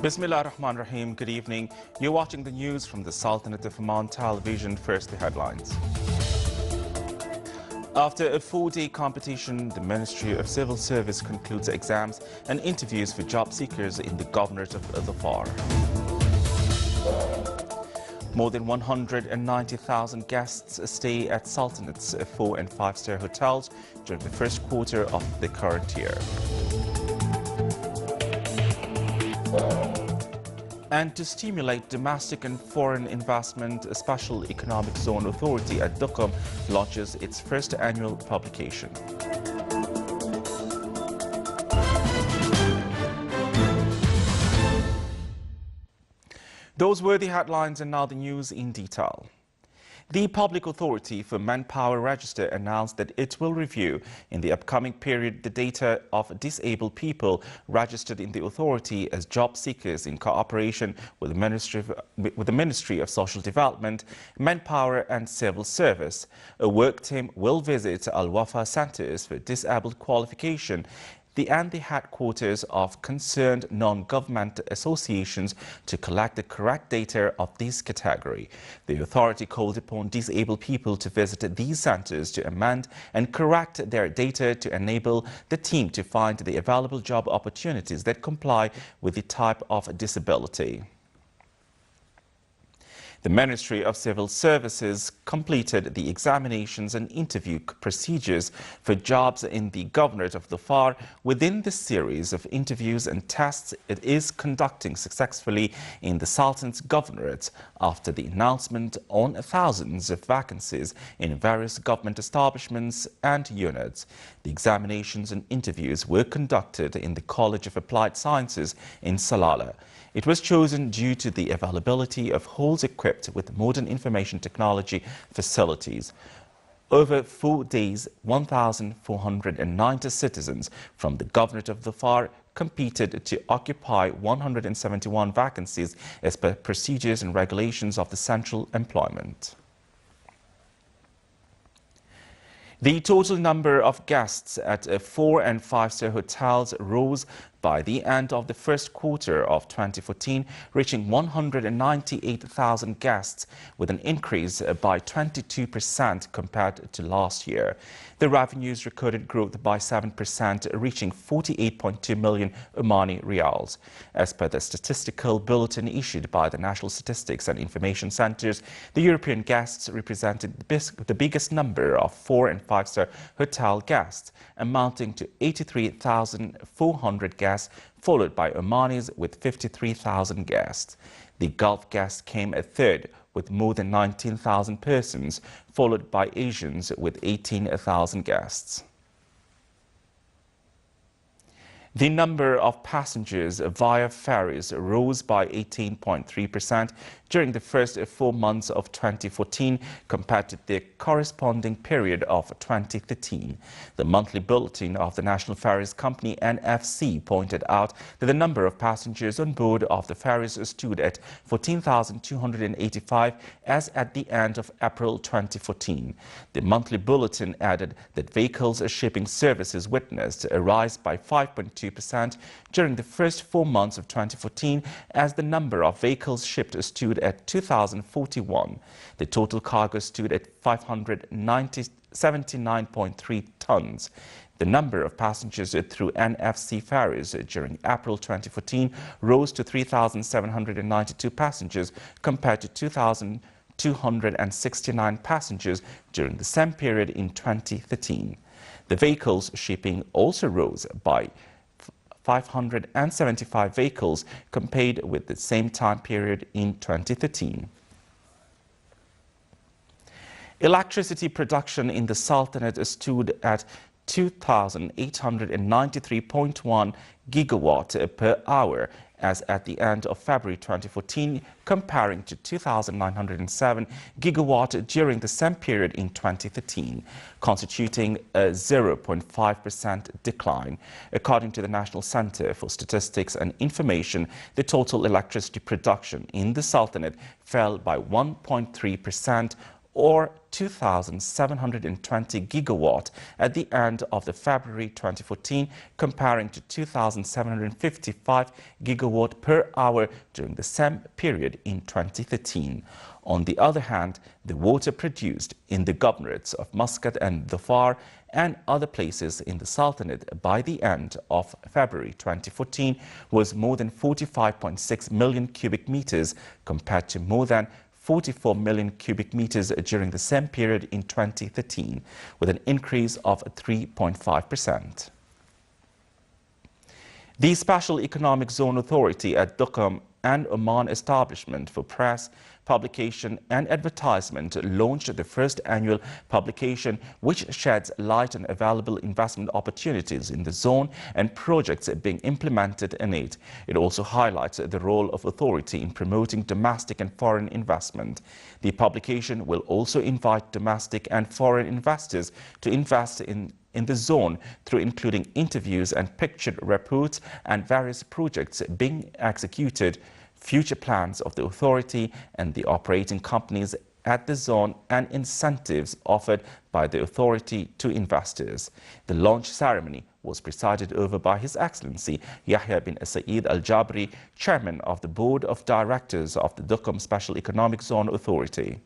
Bismillah ar-Rahman ar-Rahim. Good evening. You're watching the news from the Sultanate of Oman television. First, the headlines. After a 4-day competition, the Ministry of Civil Service concludes exams and interviews for job seekers in the Governorate of Dhofar. More than 190,000 guests stay at Sultanate's 4- and 5-star hotels during the first quarter of the current year. And to stimulate domestic and foreign investment, a Special Economic Zone Authority at Duqm launches its first annual publication. Those were the headlines, and now the news in detail. The Public Authority for Manpower Register announced that it will review in the upcoming period the data of disabled people registered in the authority as job seekers in cooperation with the Ministry of Social Development, Manpower and Civil Service. A work team will visit Al-Wafa centers for disabled qualification and the headquarters of concerned non-government associations to collect the correct data of this category. The authority called upon disabled people to visit these centers to amend and correct their data to enable the team to find the available job opportunities that comply with the type of disability. The Ministry of Civil Services completed the examinations and interview procedures for jobs in the Governorate of Dhofar within the series of interviews and tests it is conducting successfully in the Sultan's Governorate after the announcement on thousands of vacancies in various government establishments and units. The examinations and interviews were conducted in the College of Applied Sciences in Salalah. It was chosen due to the availability of halls equipped with modern information technology facilities. Over 4 days, 1,490 citizens from the Governorate of Dhofar competed to occupy 171 vacancies as per procedures and regulations of the Central Employment. The total number of guests at 4- and 5-star hotels rose by the end of the first quarter of 2014, reaching 198,000 guests, with an increase by 22% compared to last year. The revenues recorded growth by 7%, reaching 48.2 million Omani riyals. As per the statistical bulletin issued by the National Statistics and Information Centres, the European guests represented the biggest number of 4- and 5-star hotel guests, amounting to 83,400 guests, followed by Omanis with 53,000 guests. The Gulf guests came a third with more than 19,000 persons, followed by Asians with 18,000 guests. The number of passengers via ferries rose by 18.3% during the first 4 months of 2014 compared to the corresponding period of 2013. The monthly bulletin of the National Ferries Company NFC pointed out that the number of passengers on board of the ferries stood at 14,285 as at the end of April 2014. The monthly bulletin added that vehicles shipping services witnessed a rise by 5.2% during the first 4 months of 2014 as the number of vehicles shipped stood at 2,041. The total cargo stood at 579.3 tons. The number of passengers through NFC ferries during April 2014 rose to 3,792 passengers compared to 2,269 passengers during the same period in 2013. The vehicles shipping also rose by 575 vehicles compared with the same time period in 2013. Electricity production in the Sultanate stood at 2,893.1 gigawatt per hour as at the end of February 2014, comparing to 2,907 gigawatt during the same period in 2013, constituting a 0.5% decline. According to the National Center for Statistics and Information, the total electricity production in the Sultanate fell by 1.3%, or 2,720 gigawatt at the end of the February 2014, comparing to 2,755 gigawatt per hour during the same period in 2013. On the other hand, the water produced in the governorates of Muscat and Dhofar and other places in the Sultanate by the end of February 2014 was more than 45.6 million cubic meters compared to more than 44 million cubic meters during the same period in 2013, with an increase of 3.5%. The Special Economic Zone Authority at Duqm and Oman Establishment for Press, Publication and Advertisement launched the first annual publication which sheds light on available investment opportunities in the zone and projects being implemented in it. It also highlights the role of authority in promoting domestic and foreign investment. The publication will also invite domestic and foreign investors to invest in the zone through including interviews and pictured reports and various projects being executed, future plans of the authority and the operating companies at the zone, and incentives offered by the authority to investors. The launch ceremony was presided over by His Excellency Yahya bin Saeed Al Jabri, Chairman of the Board of Directors of the Duqm Special Economic Zone Authority.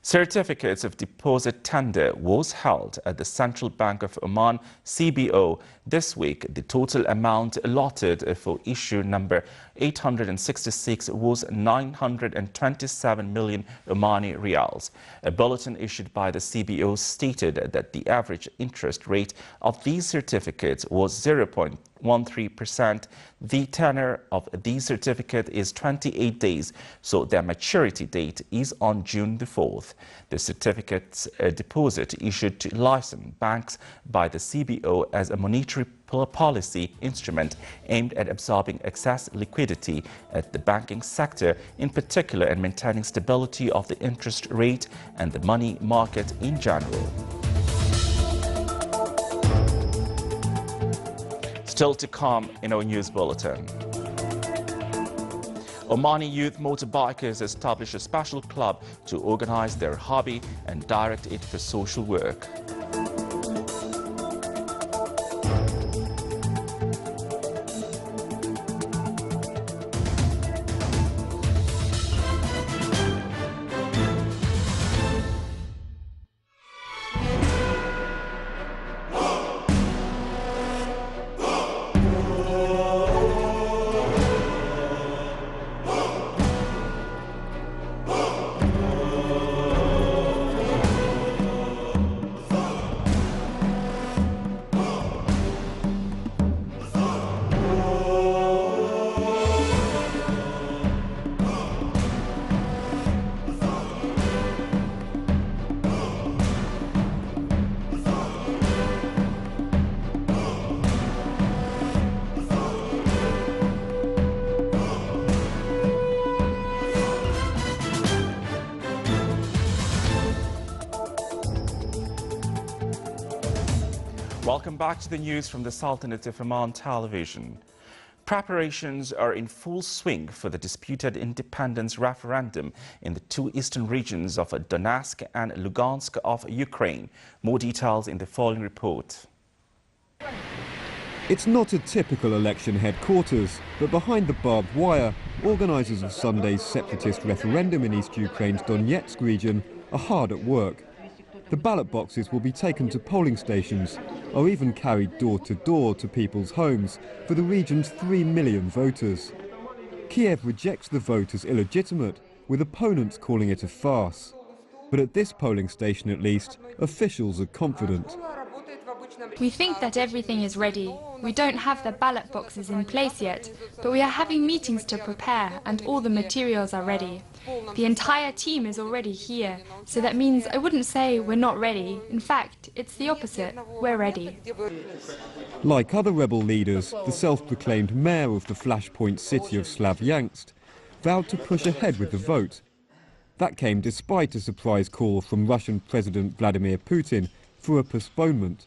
Certificates of deposit tender was held at the Central Bank of Oman CBO this week. The total amount allotted for issue number 866 was 927 million Omani riyals. A bulletin issued by the CBO stated that the average interest rate of these certificates was 0.13%. The tenor of these certificates is 28 days, so their maturity date is on June the 4th. The certificates deposit issued to licensed banks by the CBO as a monetary policy instrument aimed at absorbing excess liquidity at the banking sector in particular and maintaining stability of the interest rate and the money market in general. Still to come in our news bulletin. Omani youth motorbikers establish a special club to organize their hobby and direct it for social work. Welcome back to the news from the Sultanate of Oman Television. Preparations are in full swing for the disputed independence referendum in the two eastern regions of Donetsk and Lugansk of Ukraine. More details in the following report. It's not a typical election headquarters, but behind the barbed wire, organisers of Sunday's separatist referendum in East Ukraine's Donetsk region are hard at work. The ballot boxes will be taken to polling stations or even carried door to people's homes for the region's 3 million voters. Kiev rejects the vote as illegitimate, with opponents calling it a farce. But at this polling station at least, officials are confident. We think that everything is ready. We don't have the ballot boxes in place yet, but we are having meetings to prepare and all the materials are ready. The entire team is already here, so that means I wouldn't say we're not ready. In fact, it's the opposite. We're ready. Like other rebel leaders, the self-proclaimed mayor of the flashpoint city of Slavyansk vowed to push ahead with the vote. That came despite a surprise call from Russian President Vladimir Putin for a postponement.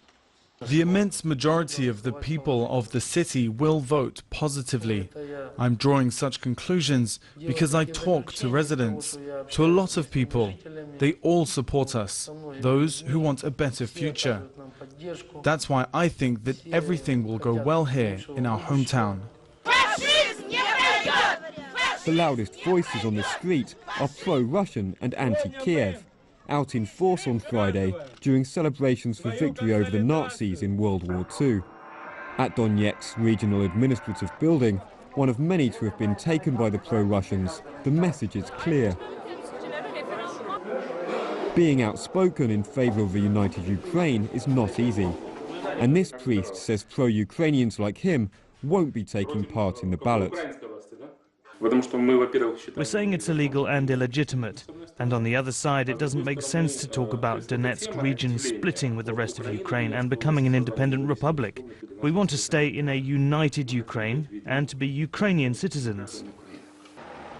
The immense majority of the people of the city will vote positively. I'm drawing such conclusions because I talk to residents, to a lot of people. They all support us, those who want a better future. That's why I think that everything will go well here in our hometown. The loudest voices on the street are pro-Russian and anti-Kiev, out in force on Friday during celebrations for victory over the Nazis in World War II. At Donetsk's regional administrative building, one of many to have been taken by the pro-Russians, the message is clear. Being outspoken in favour of a united Ukraine is not easy, and this priest says pro-Ukrainians like him won't be taking part in the ballot. We're saying it's illegal and illegitimate, and on the other side it doesn't make sense to talk about Donetsk region splitting with the rest of Ukraine and becoming an independent republic. We want to stay in a united Ukraine and to be Ukrainian citizens.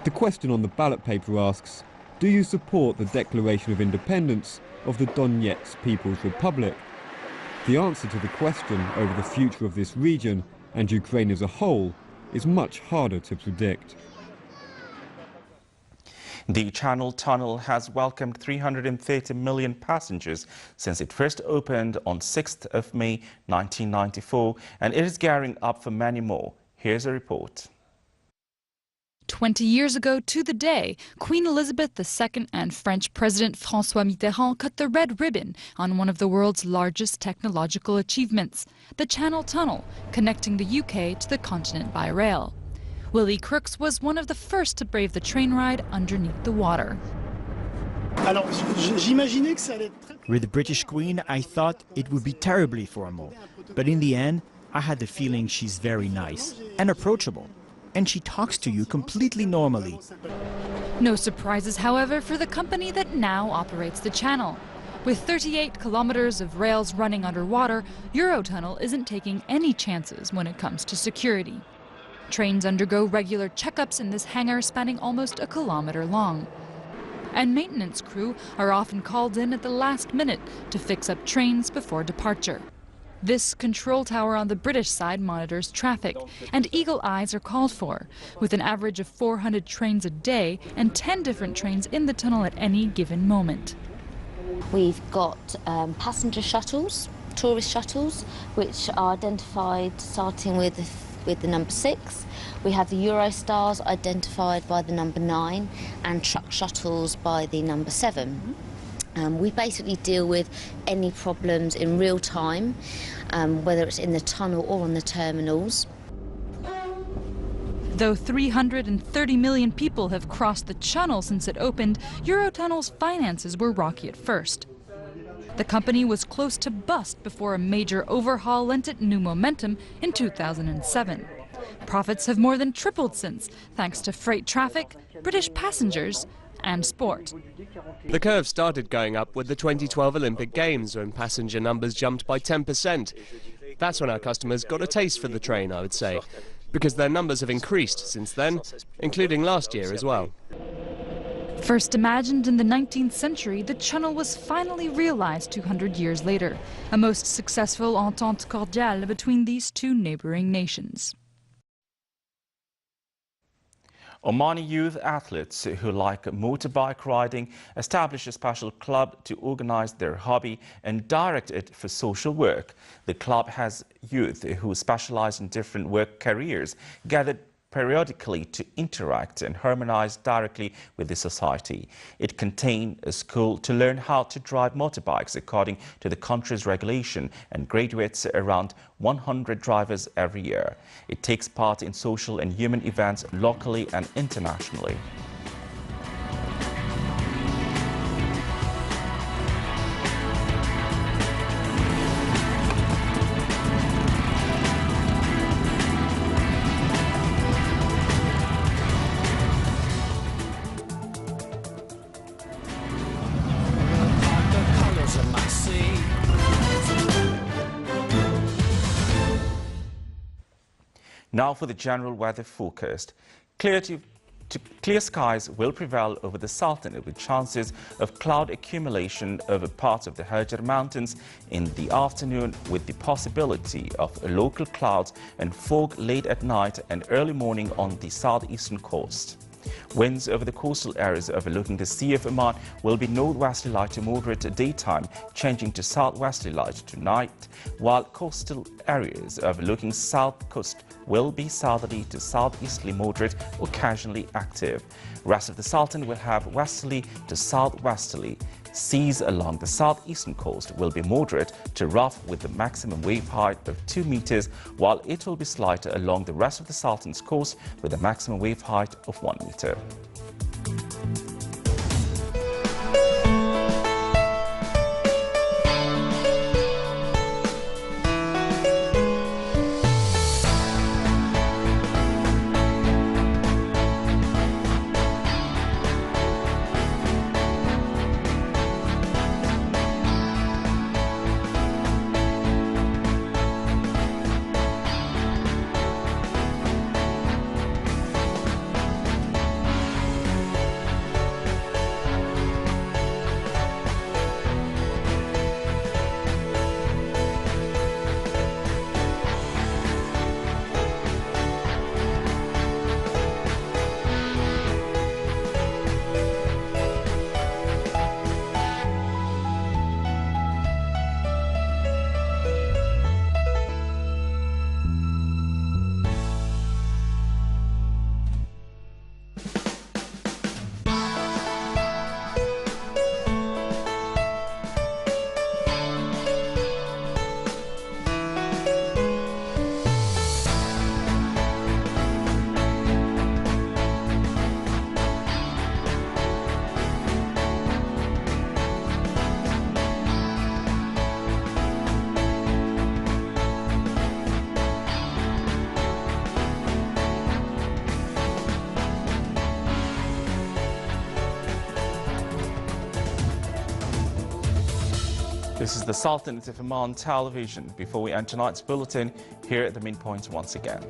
The question on the ballot paper asks, do you support the declaration of independence of the Donetsk People's Republic? The answer to the question over the future of this region and Ukraine as a whole is much harder to predict. The Channel Tunnel has welcomed 330 million passengers since it first opened on 6th of May 1994, and it is gearing up for many more. Here's a report. 20 years ago to the day, Queen Elizabeth II and French President François Mitterrand cut the red ribbon on one of the world's largest technological achievements, the Channel Tunnel, connecting the UK to the continent by rail. Willie Crookes was one of the first to brave the train ride underneath the water. With the British Queen, I thought it would be terribly formal, but in the end, I had the feeling she's very nice and approachable. And she talks to you completely normally. No surprises, however, for the company that now operates the channel. With 38 kilometers of rails running underwater, Eurotunnel isn't taking any chances when it comes to security. Trains undergo regular checkups in this hangar spanning almost a kilometer long. And maintenance crew are often called in at the last minute to fix up trains before departure. This control tower on the British side monitors traffic, and eagle eyes are called for, with an average of 400 trains a day and 10 different trains in the tunnel at any given moment. We've got passenger shuttles, tourist shuttles, which are identified starting with the number 6. We have the Eurostars identified by the number 9 and truck shuttles by the number 7. We basically deal with any problems in real time, whether it's in the tunnel or on the terminals. Though 330 million people have crossed the channel since it opened, Eurotunnel's finances were rocky at first. The company was close to bust before a major overhaul lent it new momentum in 2007. Profits have more than tripled since, thanks to freight traffic, British passengers, and sport. The curve started going up with the 2012 Olympic Games, when passenger numbers jumped by 10%. That's when our customers got a taste for the train, I would say, because their numbers have increased since then, including last year as well. First imagined in the 19th century, the channel was finally realized 200 years later, a most successful entente cordiale between these two neighboring nations. Omani youth athletes who like motorbike riding established a special club to organize their hobby and direct it for social work. The club has youth who specialize in different work careers gathered periodically to interact and harmonize directly with the society. It contained a school to learn how to drive motorbikes according to the country's regulation and graduates around 100 drivers every year. It takes part in social and human events locally and internationally. Now for the general weather forecast. Clear skies will prevail over the Sultanate with chances of cloud accumulation over parts of the Hajar Mountains in the afternoon, with the possibility of local clouds and fog late at night and early morning on the southeastern coast. Winds over the coastal areas overlooking the Sea of Oman will be northwesterly light to moderate daytime, changing to southwesterly light tonight, while coastal areas overlooking south coast will be southerly to southeasterly moderate, occasionally active. Rest of the Sultan will have westerly to southwesterly. Seas along the southeastern coast will be moderate to rough with the maximum wave height of 2 meters, while it will be slighter along the rest of the Sultan's coast with a maximum wave height of 1 meter. This is the Sultanate of Oman television. Before we end tonight's bulletin, here are the main points once again.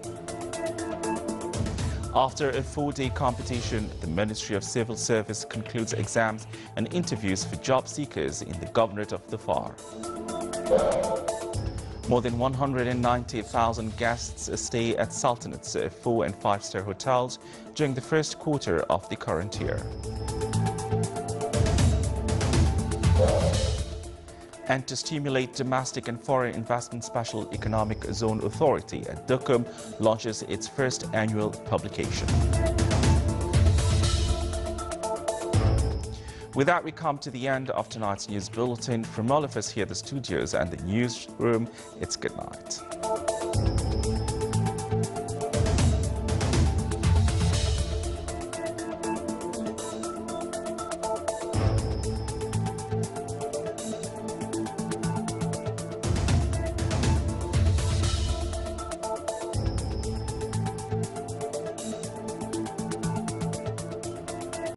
After a 4-day competition, the Ministry of Civil Service concludes exams and interviews for job seekers in the Governorate of Dhofar. More than 190,000 guests stay at Sultanate's 4- and 5-star hotels during the first quarter of the current year. And to stimulate domestic and foreign investment, Special Economic Zone Authority at Dukum launches its first annual publication. With that, we come to the end of tonight's news bulletin. From all of us here at the studios and the newsroom, it's good night.